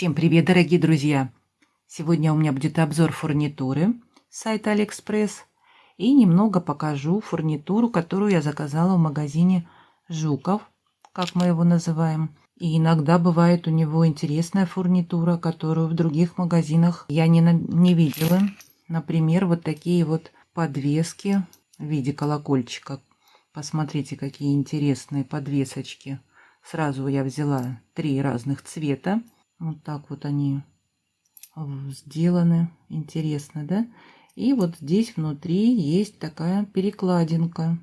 Всем привет, дорогие друзья! Сегодня у меня будет обзор фурнитуры с сайта Алиэкспресс. И немного покажу фурнитуру, которую я заказала в магазине Жуков, как мы его называем. И иногда бывает у него интересная фурнитура, которую в других магазинах я не видела. Например, вот такие вот подвески в виде колокольчика. Посмотрите, какие интересные подвесочки. Сразу я взяла 3 разных цвета. Вот так вот они сделаны. Интересно, да? И вот здесь внутри есть такая перекладинка.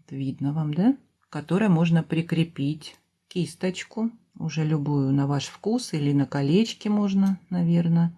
Видно вам, да? Которой можно прикрепить кисточку. Уже любую на ваш вкус. Или на колечки можно, наверное,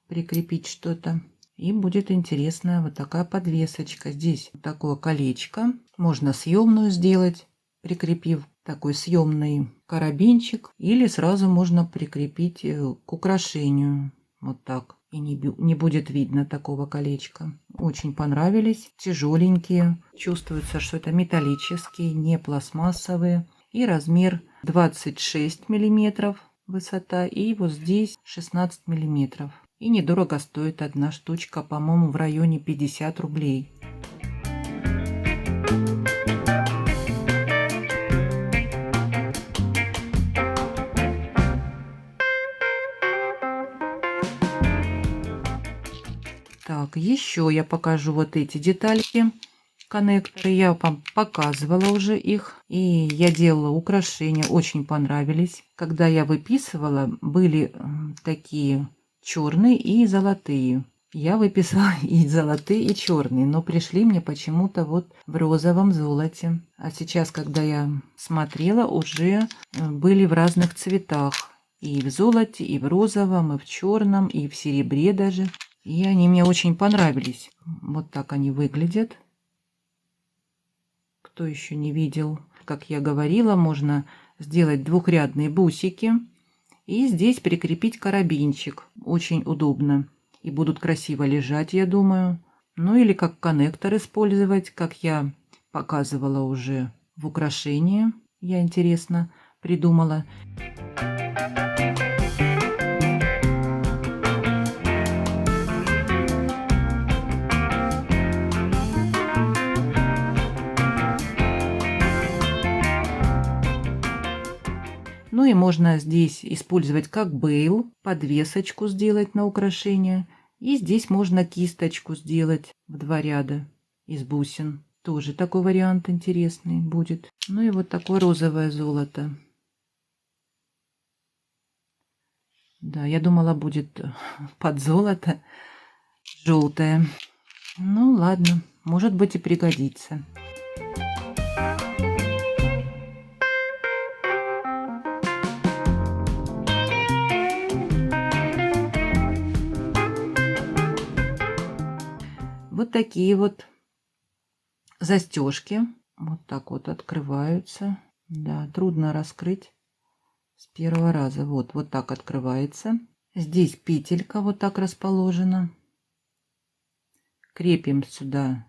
прикрепить что-то. И будет интересная вот такая подвесочка. Здесь вот такое колечко. Можно съемную сделать, прикрепив такой съемный карабинчик. Или сразу можно прикрепить к украшению. Вот так. И не будет видно такого колечка. Очень понравились. Тяжеленькие. Чувствуется, что это металлические, не пластмассовые. И размер 26 миллиметров высота. И вот здесь 16 миллиметров. И недорого стоит одна штучка, по-моему, в районе 50 рублей. Так, еще я покажу вот эти детальки. Коннекторы. Я вам показывала уже их. И я делала украшения. Очень понравились. Когда я выписывала, были такие черные и золотые. Я выписала и золотые, и черные, но пришли мне почему-то вот в розовом золоте. А сейчас, когда я смотрела, уже были в разных цветах. И в золоте, и в розовом, и в черном, и в серебре даже. И они мне очень понравились. Вот так они выглядят. Кто еще не видел, как я говорила, можно сделать двухрядные бусики. И здесь прикрепить карабинчик. Очень удобно. И будут красиво лежать, я думаю. Ну или как коннектор использовать, как я показывала уже в украшении. Я интересно придумала. Ну и можно здесь использовать как бейл, подвесочку сделать на украшение. И здесь можно кисточку сделать в 2 ряда из бусин. Тоже такой вариант интересный будет. Ну и вот такое розовое золото. Да, я думала, будет под золото желтое. Ну ладно, может быть и пригодится. Вот такие вот застежки. Вот так вот открываются. Да, трудно раскрыть с первого раза. Вот так открывается. Здесь петелька вот так расположена. Крепим сюда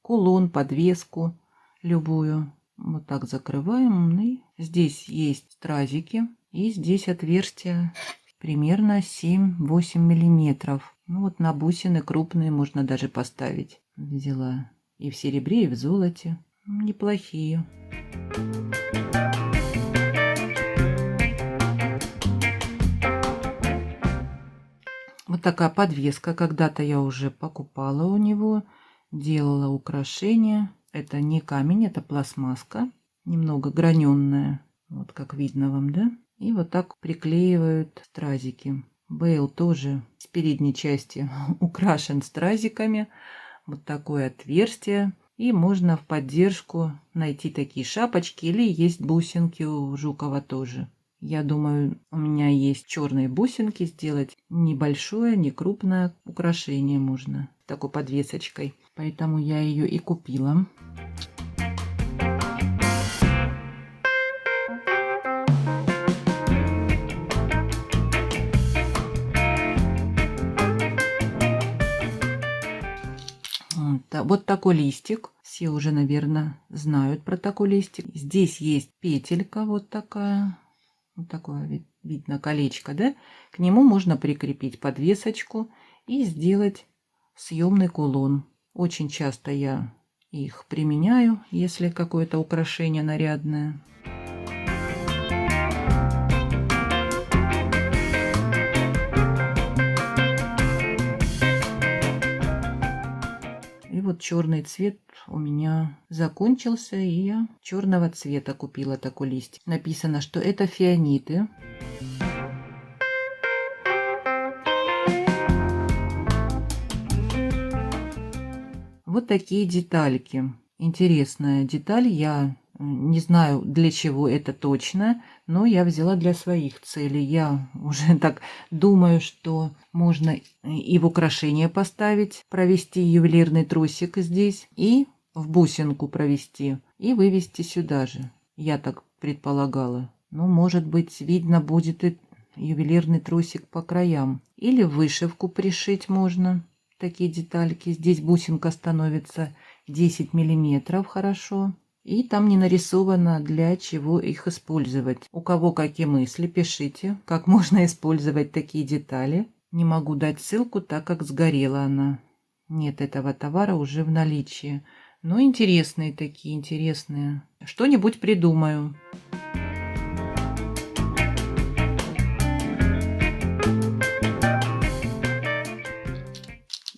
кулон, подвеску любую. Вот так закрываем. И здесь есть стразики. И здесь отверстие примерно 7-8 миллиметров. Ну вот на бусины крупные можно даже поставить. Взяла и в серебре, и в золоте. Неплохие. Вот такая подвеска. Когда-то я уже покупала у него. Делала украшения. Это не камень, это пластмасска. Немного граненная. Вот как видно вам, да? И вот так приклеивают стразики. Бейл тоже с передней части украшен стразиками. Вот такое отверстие. И можно в поддержку найти такие шапочки. Или есть бусинки у Жукова тоже. Я думаю, у меня есть черные бусинки. Сделать небольшое, не крупное украшение можно. Такой подвесочкой. Поэтому я ее и купила. Вот такой листик. Все уже, наверное, знают про такой листик. Здесь есть петелька вот такая. Вот такое видно колечко, да? К нему можно прикрепить подвесочку и сделать съемный кулон. Очень часто я их применяю, если какое-то украшение нарядное. И вот черный цвет у меня закончился, и я черного цвета купила такой листик. Написано, что это фианиты. Вот такие детальки. Интересная деталь. Я не знаю, для чего это точно, но я взяла для своих целей. Я уже так думаю, что можно и в украшение поставить, провести ювелирный тросик здесь, и в бусинку провести, и вывести сюда же. Я так предполагала. Ну, может быть, видно будет и ювелирный тросик по краям. Или вышивку пришить можно. Такие детальки. Здесь бусинка становится 10 миллиметров, хорошо. И там не нарисовано, для чего их использовать. У кого какие мысли, пишите, как можно использовать такие детали. Не могу дать ссылку, так как сгорела она. Нет этого товара уже в наличии. Но интересные такие, интересные. Что-нибудь придумаю.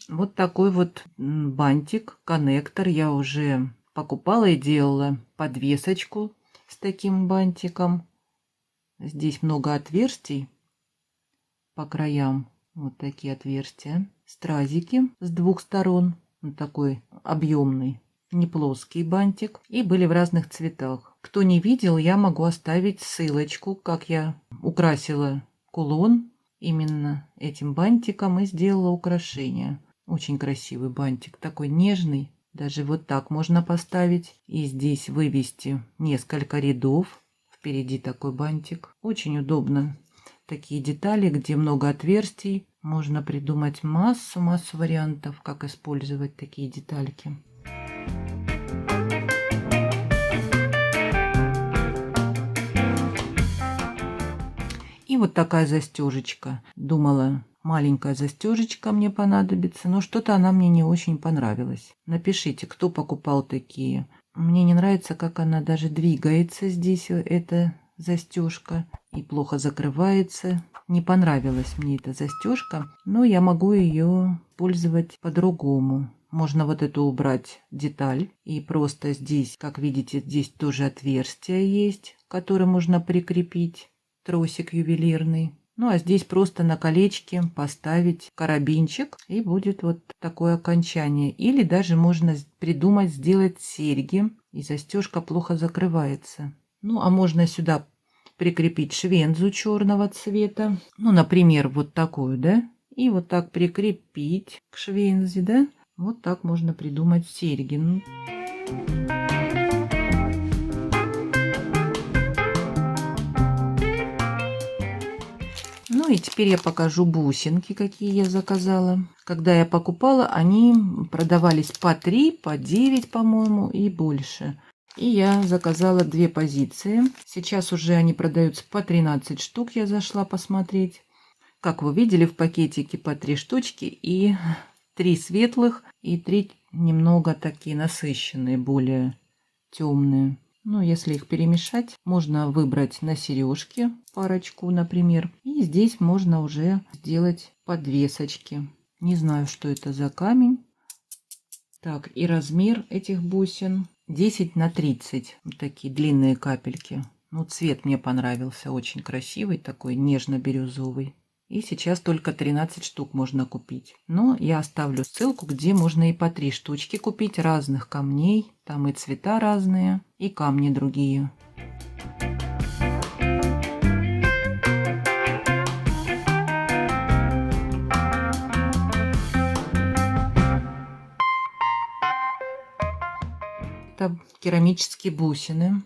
Вот такой вот бантик, коннектор я уже покупала и делала подвесочку с таким бантиком. Здесь много отверстий по краям. Вот такие отверстия. Стразики с двух сторон. Вот такой объемный, не плоский бантик. И были в разных цветах. Кто не видел, я могу оставить ссылочку, как я украсила кулон именно этим бантиком и сделала украшение. Очень красивый бантик, такой нежный. Даже вот так можно поставить. И здесь вывести несколько рядов. Впереди такой бантик. Очень удобно. Такие детали, где много отверстий. Можно придумать массу вариантов, как использовать такие детальки. И вот такая застежечка. Думала, маленькая застежечка мне понадобится, но что-то она мне не очень понравилась. Напишите, кто покупал такие. Мне не нравится, как она даже двигается здесь, эта застежка, и плохо закрывается. Не понравилась мне эта застежка, но я могу ее пользовать по-другому. Можно вот эту убрать деталь, и просто здесь, как видите, здесь тоже отверстие есть, которое можно прикрепить. Тросик ювелирный. Ну а здесь просто на колечке поставить карабинчик, и будет вот такое окончание. Или даже можно придумать сделать серьги, и застежка плохо закрывается. Ну а можно сюда прикрепить швензу черного цвета. Ну, например, вот такую, да? И вот так прикрепить к швензе, да? Вот так можно придумать серьги. Ну и теперь я покажу бусинки, какие я заказала. Когда я покупала, они продавались по 3, по 9, по-моему, и больше. И я заказала 2 позиции. Сейчас уже они продаются по 13 штук, я зашла посмотреть. Как вы видели, в пакетике по 3 штучки, и 3 светлых, и 3 немного такие насыщенные, более темные. Ну, если их перемешать, можно выбрать на сережки парочку, например. И здесь можно уже сделать подвесочки. Не знаю, что это за камень. Так, и размер этих бусин 10 на 30. Вот такие длинные капельки. Ну, цвет мне понравился, очень красивый, такой нежно-бирюзовый. И сейчас только 13 штук можно купить. Но я оставлю ссылку, где можно и по 3 штучки купить разных камней. Там и цвета разные, и камни другие. Это керамические бусины.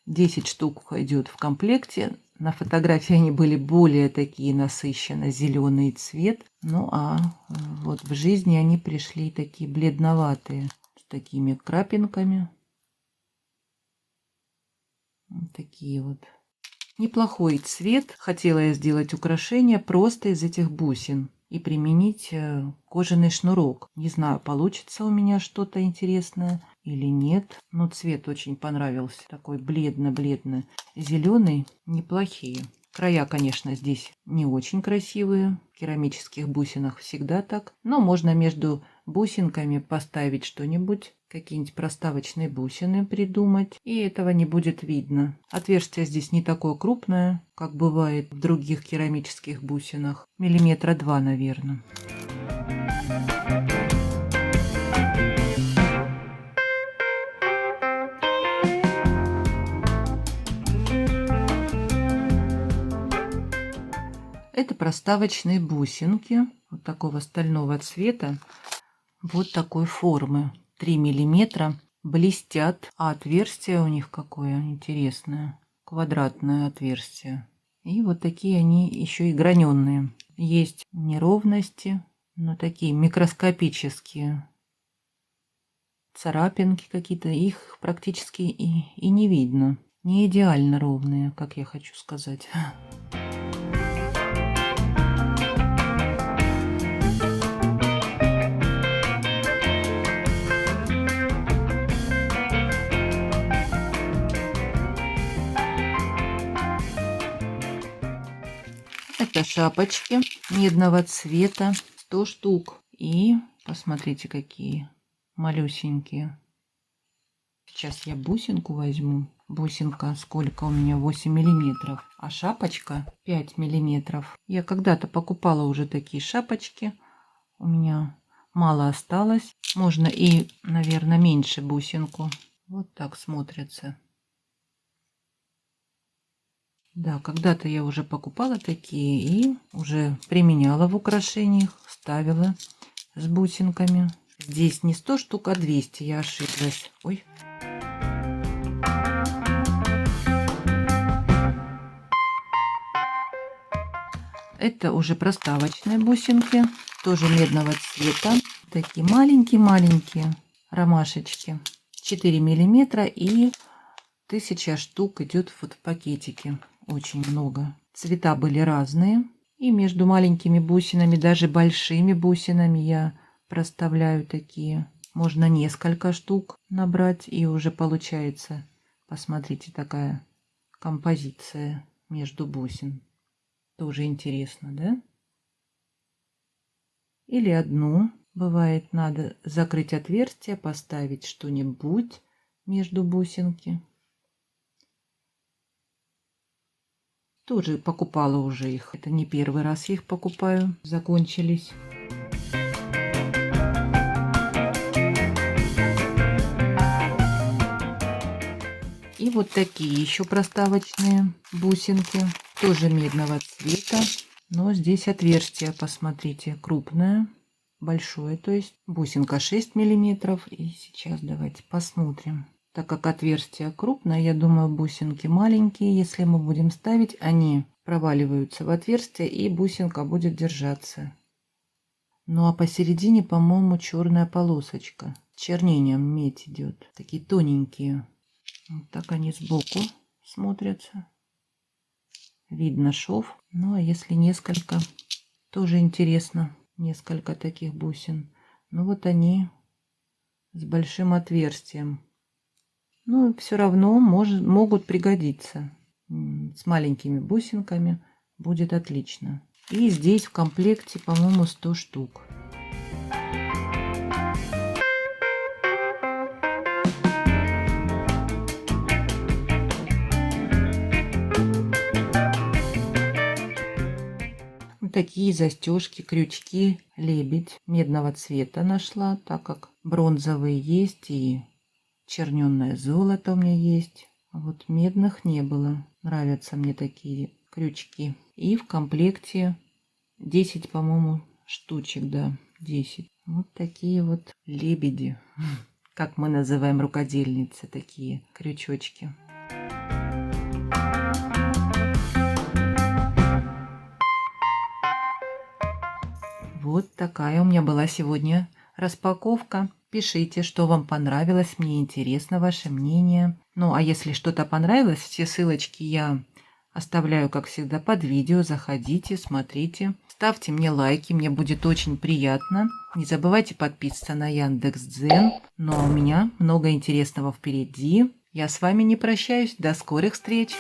10 штук идет в комплекте. На фотографии они были более такие насыщенно зеленый цвет. Ну а вот в жизни они пришли такие бледноватые, с такими крапинками. Вот такие вот. Неплохой цвет. Хотела я сделать украшение просто из этих бусин и применить кожаный шнурок. Не знаю, получится у меня что-то интересное или нет. Но цвет очень понравился. Такой бледно-бледно-зеленый. Неплохие. Края, конечно, здесь не очень красивые. В керамических бусинах всегда так. Но можно между бусинками поставить что-нибудь, какие-нибудь проставочные бусины придумать, и этого не будет видно. Отверстие здесь не такое крупное, как бывает в других керамических бусинах. Миллиметра 2, наверное. Это проставочные бусинки вот такого стального цвета, вот такой формы. 3 миллиметра, блестят, а отверстие у них какое интересное, квадратное отверстие. И вот такие они еще и граненые. Есть неровности, но такие микроскопические царапинки какие-то, их практически и не видно. Не идеально ровные, как я хочу сказать. Это шапочки медного цвета, 100 штук. И посмотрите, какие малюсенькие. Сейчас я бусинку возьму. Бусинка сколько у меня? 8 миллиметров. А шапочка 5 миллиметров. Я когда-то покупала уже такие шапочки. У меня мало осталось. Можно и, наверное, меньше бусинку. Вот так смотрятся. Да, когда-то я уже покупала такие и уже применяла в украшениях, ставила с бусинками. Здесь не 100 штук, а 200, я ошиблась. Ой. Это уже проставочные бусинки, тоже медного цвета. Такие маленькие-маленькие ромашечки. 4 миллиметра и 1000 штук идет вот в пакетике. Очень много. Цвета были разные. И между маленькими бусинами, даже большими бусинами я проставляю такие. Можно несколько штук набрать, и уже получается, посмотрите, такая композиция между бусин. Тоже интересно, да? Или одну. Бывает, надо закрыть отверстие, поставить что-нибудь между бусинки. Тоже покупала уже их. Это не первый раз я их покупаю. Закончились. И вот такие еще проставочные бусинки. Тоже медного цвета. Но здесь отверстие, посмотрите, крупное. Большое, то есть бусинка 6 миллиметров. И сейчас давайте посмотрим. Так как отверстие крупное, я думаю, бусинки маленькие. Если мы будем ставить, они проваливаются в отверстие, и бусинка будет держаться. Ну а посередине, по-моему, черная полосочка. С чернением медь идет. Такие тоненькие. Вот так они сбоку смотрятся. Видно шов. Ну а если несколько, тоже интересно. Несколько таких бусин. Ну вот они с большим отверстием. Ну, все равно могут пригодиться. С маленькими бусинками будет отлично. И здесь в комплекте, по-моему, 100 штук. Вот такие застежки, крючки, лебедь медного цвета нашла, так как бронзовые есть и черненное золото у меня есть. А вот медных не было. Нравятся мне такие крючки. И в комплекте 10, по-моему, штучек, да, 10. Вот такие вот лебеди. Как мы называем рукодельницы, такие крючочки. Вот такая у меня была сегодня распаковка. Пишите, что вам понравилось, мне интересно ваше мнение. Ну, а если что-то понравилось, все ссылочки я Оставляю, как всегда, под видео. Заходите, смотрите. Ставьте мне лайки, мне будет очень приятно. Не забывайте подписываться на Яндекс.Дзен. Ну а у меня много интересного впереди. Я с вами не прощаюсь. До скорых встреч!